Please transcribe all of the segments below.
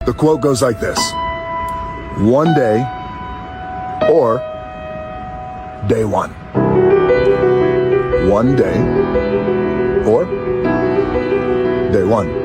The quote goes like this: one day or day one. One day or day one.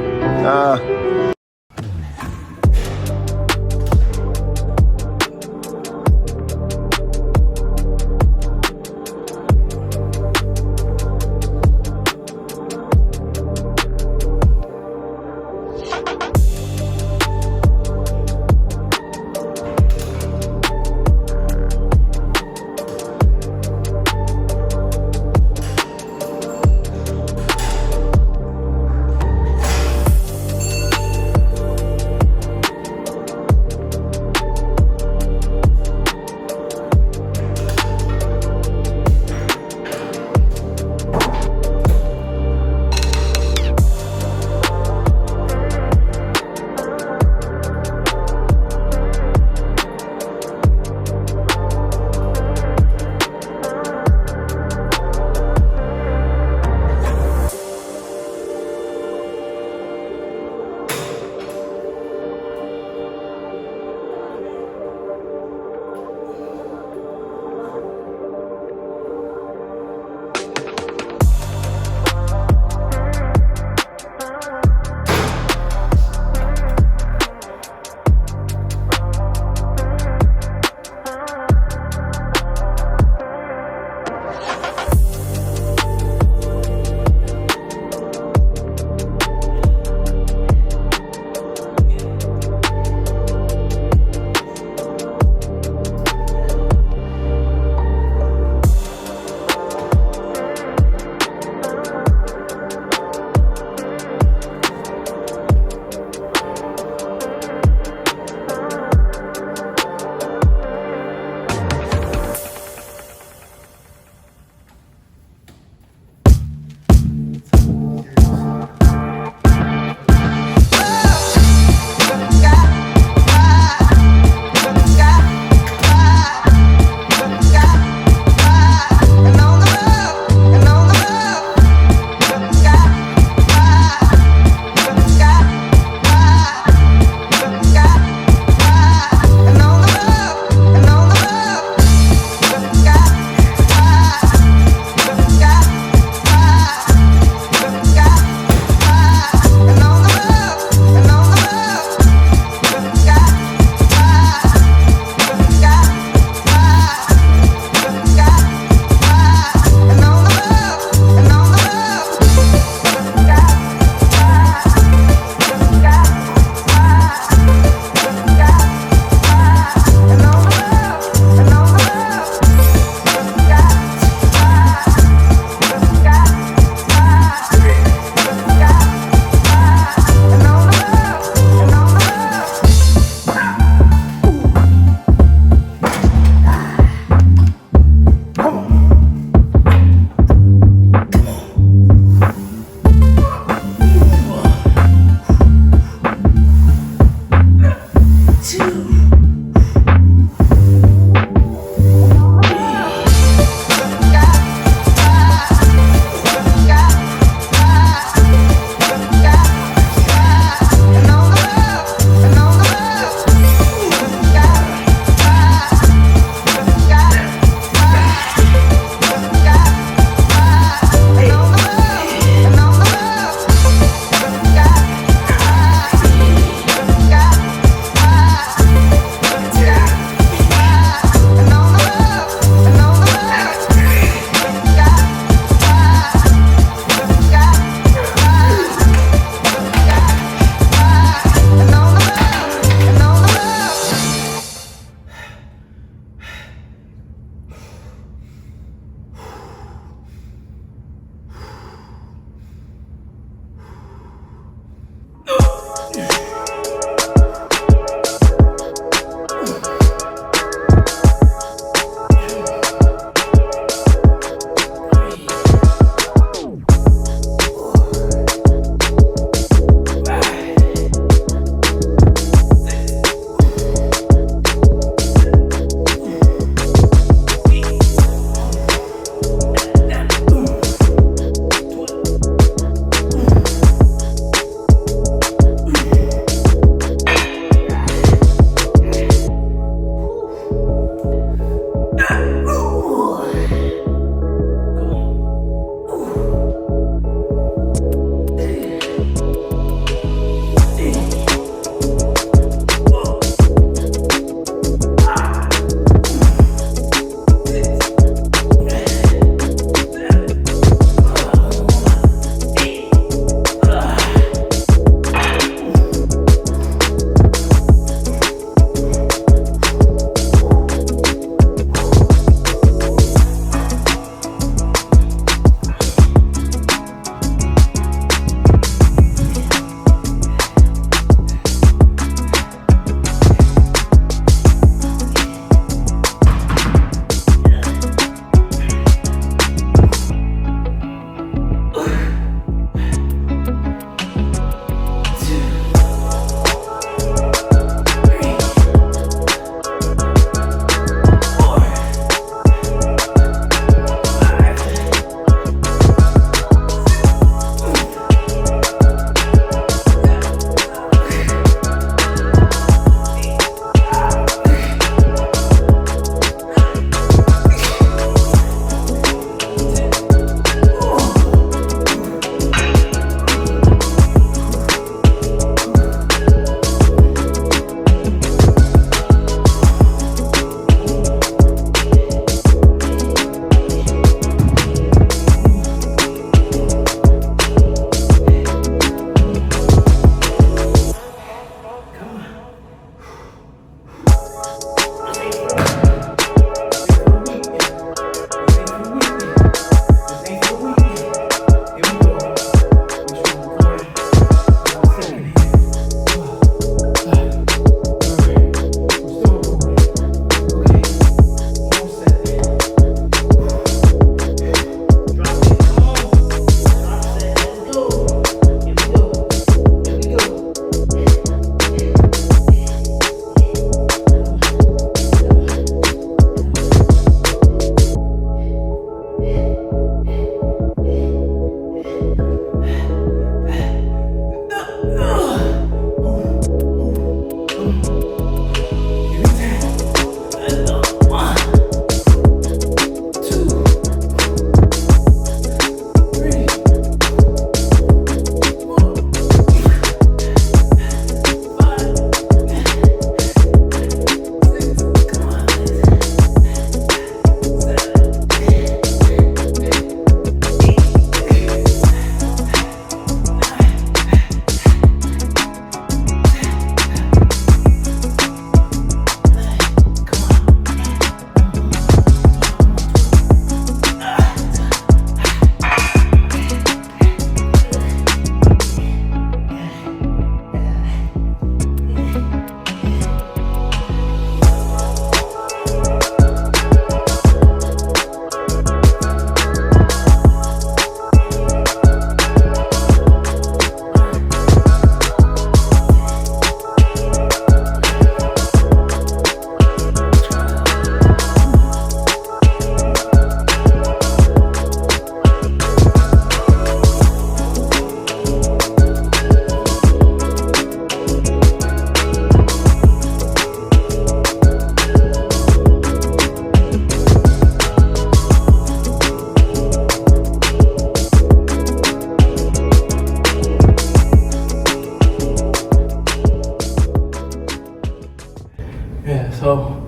So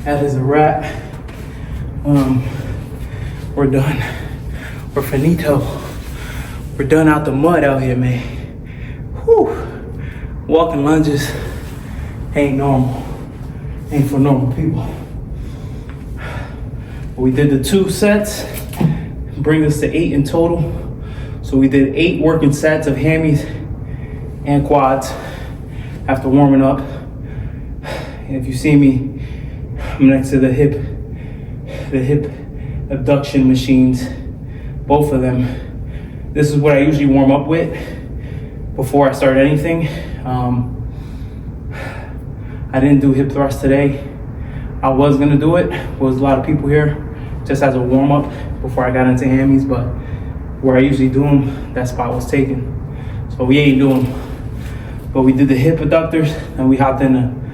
that is a wrap. We're done. We're finito. We're done out the mud out here, man. Whew. Walking lunges ain't normal. Ain't for normal people. We did the 2 sets, bring us to 8 in total. So we did 8 working sets of hammies and quads after warming up. And if you see me, I'm next to the hip abduction machines, both of them. This is what I usually warm up with before I start anything. I didn't do hip thrust today. I was gonna do it. There was a lot of people here just as a warm up before I got into hammies, but where I usually do them, that spot was taken. So we ain't doing them. But we did the hip abductors and we hopped in the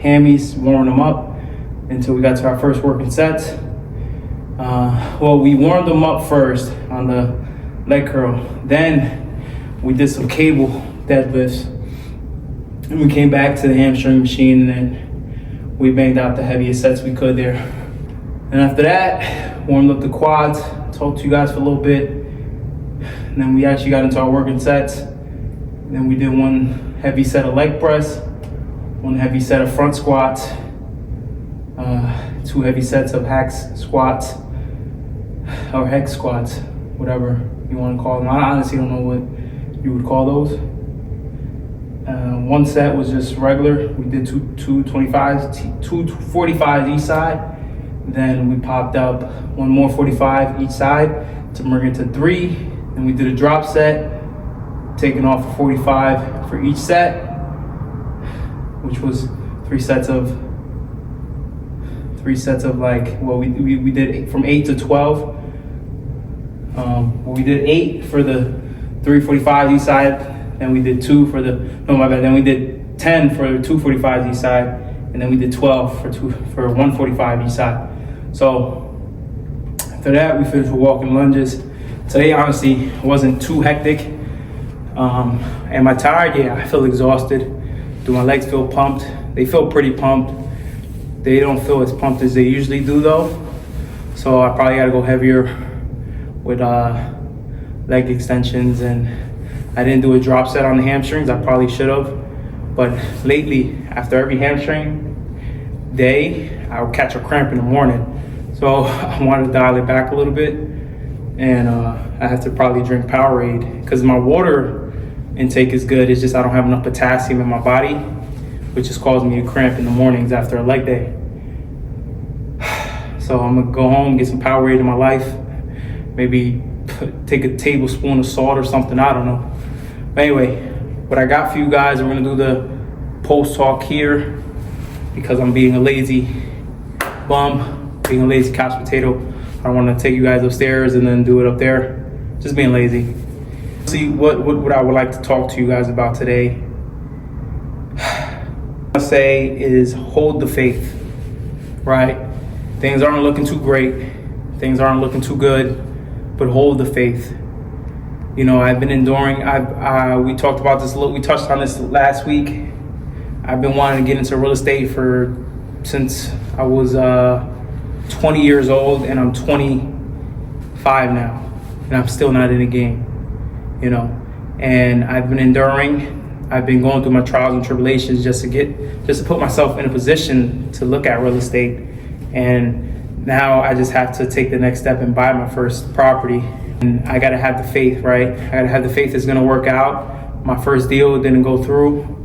hammies, warming them up until we got to our first working sets. Well, we warmed them up first on the leg curl. Then we did some cable deadlifts. And we came back to the hamstring machine and then we banged out the heaviest sets we could there. And after that, warmed up the quads, talked to you guys for a little bit. And then we actually got into our working sets. And then we did 1 heavy set of leg press, 1 heavy set of front squats, 2 heavy sets of hack squats, or hex squats, whatever you want to call them. I honestly don't know what you would call those. 1 set was just regular. We did 2 25s, 2 45s each side. Then we popped up 1 more 45 each side to bring it to 3. And we did a drop set, taking off a 45 for each set, which was 3 sets of like, well, we did from 8 to 12. Well, we did 8 for the 3 45s each side. Then we did 2 for the, no, my bad. Then we did 10 for 2 45s each side. And then we did 12 for 1 45 each side. So after that, we finished with walking lunges. Today, honestly, wasn't too hectic. Am I tired? Yeah, I feel exhausted. Do my legs feel pumped? They feel pretty pumped. They don't feel as pumped as they usually do though. So I probably gotta go heavier with leg extensions, and I didn't do a drop set on the hamstrings. I probably should have. But lately, after every hamstring day, I would catch a cramp in the morning. So I wanted to dial it back a little bit. And I have to probably drink Powerade because my water intake is good. It's just I don't have enough potassium in my body, which is causing me to cramp in the mornings after a leg day. So I'm gonna go home, get some Powerade in my life, maybe take a tablespoon of salt or something, I don't know. But anyway, what I got for you guys, we're gonna do the post talk here because I'm being a lazy bum, being a lazy couch potato. I don't want to take you guys upstairs and then do it up there. Just being lazy. See what I would like to talk to you guys about today. What I say is hold the faith, right? Things aren't looking too great. Things aren't looking too good, but hold the faith. You know, I've been enduring. We talked about this a little. We touched on this last week. I've been wanting to get into real estate since I was 20 years old, and I'm 25 now, and I'm still not in the game, you know. And I've been enduring. I've been going through my trials and tribulations just to put myself in a position to look at real estate. And now I just have to take the next step and buy my first property. And I gotta have the faith, right? I gotta have the faith it's gonna work out. My first deal didn't go through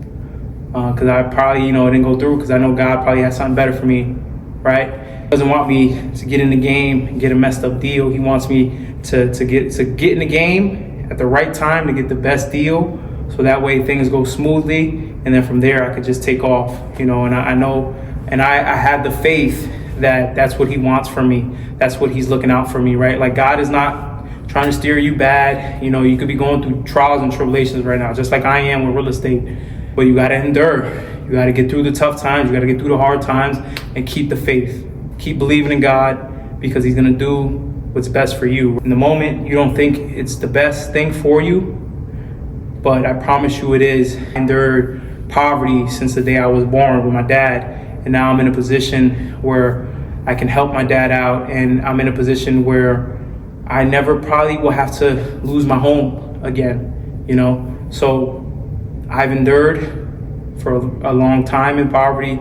because I probably, it didn't go through because I know God probably has something better for me, right? He doesn't want me to get in the game and get a messed up deal. He wants me to get in the game at the right time to get the best deal, so that way things go smoothly, and then from there I could just take off, And I know, and I have the faith that that's what he wants from me. That's what he's looking out for me, right? Like, God is not trying to steer you bad. You could be going through trials and tribulations right now, just like I am with real estate. But you got to endure. You got to get through the tough times. You got to get through the hard times and keep the faith. Keep believing in God, because he's going to do what's best for you. In the moment, you don't think it's the best thing for you, but I promise you it is. I endured poverty since the day I was born with my dad. And now I'm in a position where I can help my dad out, and I'm in a position where I never probably will have to lose my home again, you know? So I've endured for a long time in poverty.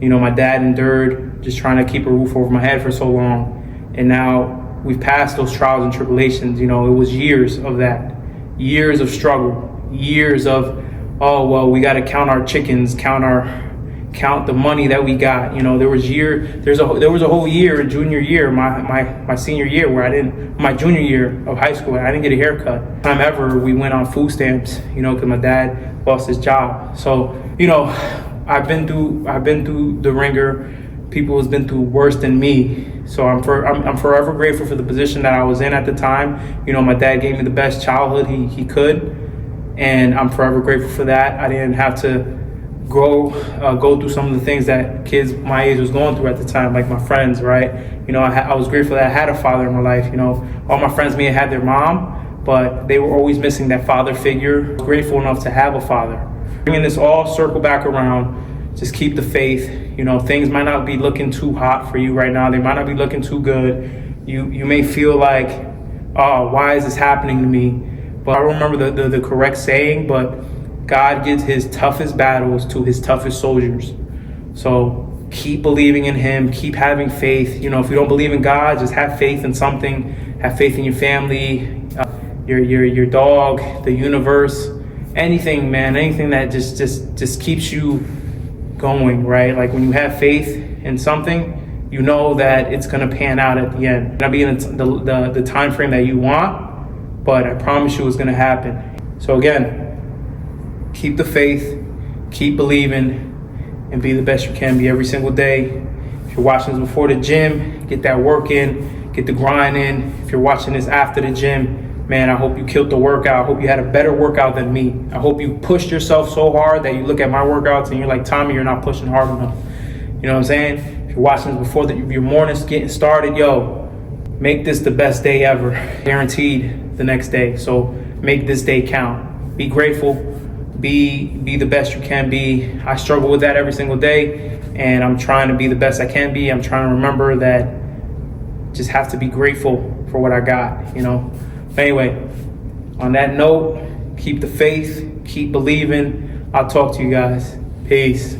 You know, my dad endured just trying to keep a roof over my head for so long. And now we've passed those trials and tribulations. You know, it was years of that, years of struggle, years of, oh, well, we got to count our chickens, count the money that we got. You know, there was a whole year in junior year, my senior year, where my junior year of high school, I didn't get a haircut. Time ever we went on food stamps, you know, because my dad lost his job. So, you know, I've been through the ringer. People has been through worse than me. So I'm forever grateful for the position that I was in at the time. You know, my dad gave me the best childhood he could, and I'm forever grateful for that. I didn't have to go through some of the things that kids my age was going through at the time, like my friends, right? You know, I was grateful that I had a father in my life. You know, all my friends may have had their mom, but they were always missing that father figure. Grateful enough to have a father. Bringing this all circle back around, just keep the faith. You know, things might not be looking too hot for you right now. They might not be looking too good. You may feel like, oh, why is this happening to me? But I don't remember the correct saying, but God gives his toughest battles to his toughest soldiers. So keep believing in him, keep having faith. You know, if you don't believe in God, just have faith in something. Have faith in your family, your dog, the universe, anything, man, anything that just keeps you going, right? Like when you have faith in something, you know that it's gonna pan out at the end. Not be in the time frame that you want, but I promise you it's gonna happen. So again, keep the faith, keep believing, and be the best you can be every single day. If you're watching this before the gym, get that work in, get the grind in. If you're watching this after the gym, man, I hope you killed the workout. I hope you had a better workout than me. I hope you pushed yourself so hard that you look at my workouts and you're like, Tommy, you're not pushing hard enough. You know what I'm saying? If you're watching this before your morning's getting started, yo, make this the best day ever. Guaranteed the next day. So make this day count. Be grateful. Be the best you can be. I struggle with that every single day, and I'm trying to be the best I can be. I'm trying to remember that just have to be grateful for what I got, you know? But anyway, on that note, keep the faith, keep believing. I'll talk to you guys. Peace.